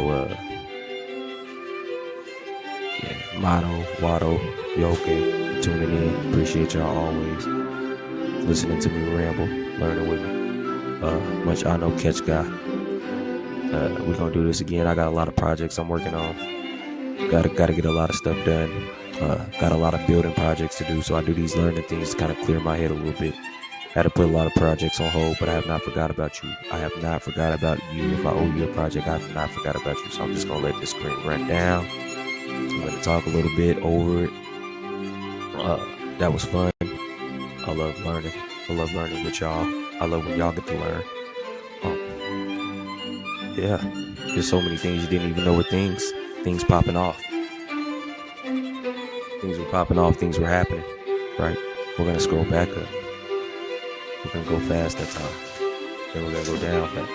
yeah, Motto, Watto, you okay? For tuning in. Appreciate y'all always listening to me ramble, learning with me. Much I know catch guy. We're gonna do this again. I got a lot of projects I'm working on. Gotta get a lot of stuff done. Got a lot of building projects to do, so I do these learning things to kind of clear my head a little bit. Had to put a lot of projects on hold, but I have not forgot about you. I have not forgot about you. If I owe you a project, I have not forgot about you. So I'm just gonna let this screen run down. I'm gonna talk a little bit over it. That was fun. I love learning. I love learning with y'all. I love when y'all get to learn. Yeah, there's so many things you didn't even know were things popping off. Things were popping off, things were happening, right? We're gonna scroll back up. We're gonna go fast that time. Then we're gonna go down fast.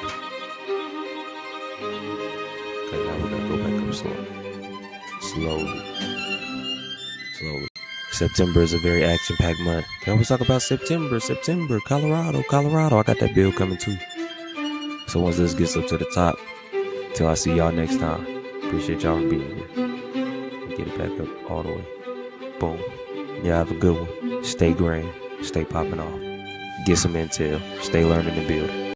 Okay, now we're gonna go back up slowly. September is a very action-packed month. Can always talk about September, Colorado. I got that bill coming too. So once this gets up to the top, till I see y'all next time. Appreciate y'all for being here. Get it back up all the way. Boom. Yeah, have a good one. Stay grand. Stay popping off. Get some intel. Stay learning and building.